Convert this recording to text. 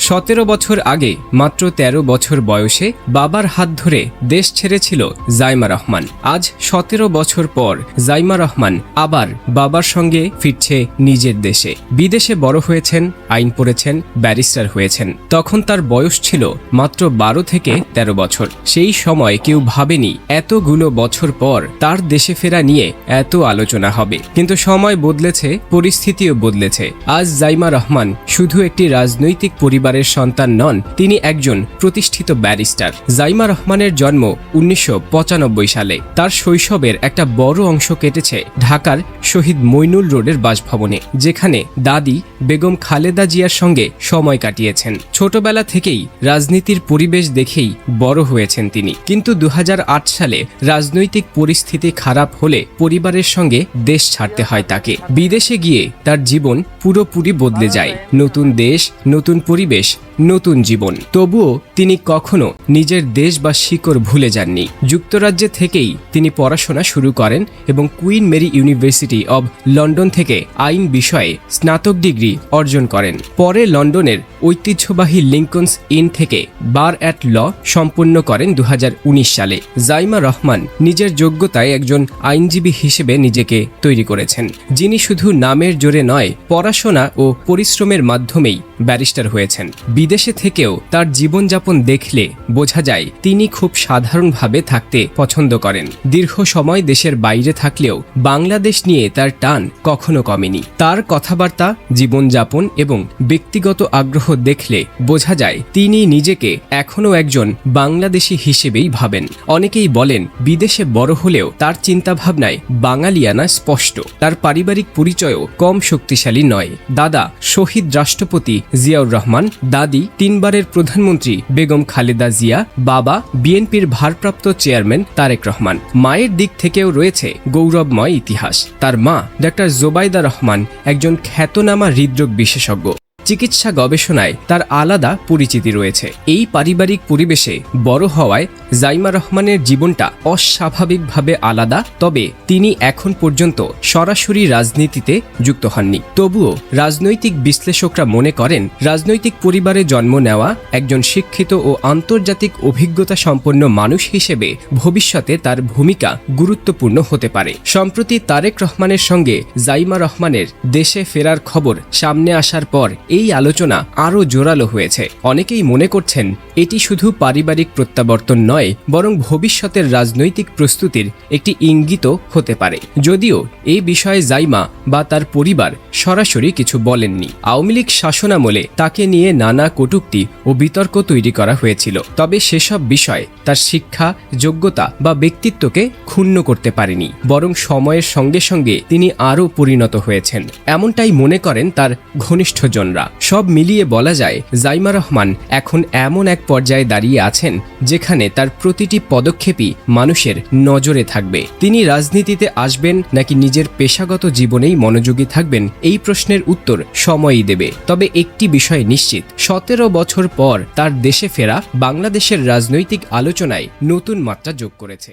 17 বছর আগে মাত্র 13 বছর বয়সে বাবার হাত ধরে দেশ ছেড়েছিল জাইমা রহমান। আজ 17 বছর পর জাইমা রহমান আবার বাবার সঙ্গে ফিরছে নিজের দেশে। বিদেশে বড় হয়েছেন, আইন পড়েছেন, ব্যারিস্টার হয়েছেন। তখন তার বয়স ছিল মাত্র 12 থেকে 13 বছর। সেই সময় কেউ ভাবেনি এতগুলো বছর পর তার দেশে ফেরা নিয়ে এত আলোচনা হবে। কিন্তু সময় বদলেছে, পরিস্থিতিও বদলেছে। আজ জাইমা রহমান শুধু একটি রাজনৈতিক পরিবারের সন্তান নন, তিনি একজন প্রতিষ্ঠিত ব্যারিস্টার। জাইমা রহমানের জন্ম 1995 সালে। তার শৈশবের একটা বড় অংশ কেটেছে ঢাকার শহীদ মইনুল রোডের বাসভবনে, যেখানে দাদি বেগম খালেদা জিয়ার সঙ্গে সময় কাটিয়েছেন। ছোটবেলা থেকেই রাজনীতির পরিবেশ দেখেই বড় হয়েছেন তিনি। কিন্তু 2008 সালে রাজনৈতিক পরিস্থিতি খারাপ হলে পরিবারের সঙ্গে দেশ ছাড়তে হয় তাকে। বিদেশে গিয়ে তার জীবন পুরোপুরি বদলে যায়। নতুন দেশ, নতুন পরিবেশ, নতুন জীবন। তবুও তিনি কখনো নিজের দেশ বা শিকড় ভুলে যাননি। যুক্তরাজ্যে থেকেই তিনি পড়াশোনা শুরু করেন এবং Queen Mary University of London থেকে আইন বিষয়ে স্নাতক ডিগ্রি অর্জন করেন। পরে লন্ডনের ঐতিহ্যবাহী লিঙ্কনস ইন থেকে বার অ্যাট ল সম্পন্ন করেন 2019 সালে। জাইমা রহমান নিজের যোগ্যতায় একজন আইনজীবী হিসেবে নিজেকে তৈরি করেছেন, যিনি শুধু নামের জোরে নয়, পড়াশোনা ও পরিশ্রমের মাধ্যমেই ব্যারিস্টার হয়েছেন। বিদেশে থেকেও তার জীবনযাপন দেখলে বোঝা যায় তিনি খুব সাধারণভাবে থাকতে পছন্দ করেন। দীর্ঘ সময় দেশের বাইরে থাকলেও বাংলাদেশ নিয়ে তার টান কখনো কমেনি। তার কথাবার্তা, জীবনযাপন এবং ব্যক্তিগত আগ্রহ দেখলে বোঝা যায় তিনি নিজেকে এখনও একজন বাংলাদেশি হিসেবেই ভাবেন। অনেকেই বলেন বিদেশে বড় হলেও তার চিন্তাভাবনায় বাঙালিয়ানা স্পষ্ট। তার পারিবারিক পরিচয়ও কম শক্তিশালী নয়। দাদা শহীদ রাষ্ট্রপতি জিয়াউর রহমান, দাদি 3 বারের প্রধানমন্ত্রী বেগম খালেদা জিয়া, বাবা বিএনপির ভারপ্রাপ্ত চেয়ারম্যান তারেক রহমান। মায়ের দিক থেকেও রয়েছে গৌরবময় ইতিহাস। তার মা ডক্টর জোবাইদা রহমান একজন খ্যাতনামা হৃদরোগ বিশেষজ্ঞ। চিকিৎসা গবেষণায় তার আলাদা পরিচিতি রয়েছে। এই পারিবারিক পরিবেশে বড় হওয়ায় জাইমা রহমানের জীবনটা অস্বাভাবিকভাবে আলাদা। তবে তিনি এখন পর্যন্ত সরাসরি রাজনীতিতে যুক্ত হননি। তবুও রাজনৈতিক বিশ্লেষকরা মনে করেন রাজনৈতিক পরিবারে জন্ম নেওয়া একজন শিক্ষিত ও আন্তর্জাতিক অভিজ্ঞতা সম্পন্ন মানুষ হিসেবে ভবিষ্যতে তার ভূমিকা গুরুত্বপূর্ণ হতে পারে। সম্প্রতি তারেক রহমানের সঙ্গে জাইমা রহমানের দেশে ফেরার খবর সামনে আসার পর এই আলোচনা আরও জোরালো হয়েছে। অনেকেই মনে করছেন এটি শুধু পারিবারিক প্রত্যাবর্তন নয়, বরং ভবিষ্যতের রাজনৈতিক প্রস্তুতির একটি ইঙ্গিতও হতে পারে। যদিও এই বিষয়ে জাইমা বা তার পরিবার সরাসরি কিছু বলেননি। আওয়ামী লীগ শাসনামলে তাকে নিয়ে নানা কটূক্তি ও বিতর্ক তৈরি করা হয়েছিল। তবে সেসব বিষয় তার শিক্ষা, যোগ্যতা বা ব্যক্তিত্বকে ক্ষুণ্ণ করতে পারেনি, বরং সময়ের সঙ্গে সঙ্গে তিনি আরও পরিণত হয়েছেন। এমনটাই মনে করেন তার ঘনিষ্ঠজনরা। সব মিলিয়ে বলা যায় জাইমা রহমান এখন এমন এক পর্যায়ে দাঁড়িয়ে আছেন যেখানে তার প্রতিটি পদক্ষেপই মানুষের নজরে থাকবে। তিনি রাজনীতিতে আসবেন নাকি নিজের পেশাগত জীবনেই মনোযোগী থাকবেন, এই প্রশ্নের উত্তর সময়ই দেবে। তবে একটি বিষয় নিশ্চিত, 17 বছর পর তার দেশে ফেরা বাংলাদেশের রাজনৈতিক আলোচনায় নতুন মাত্রা যোগ করেছে।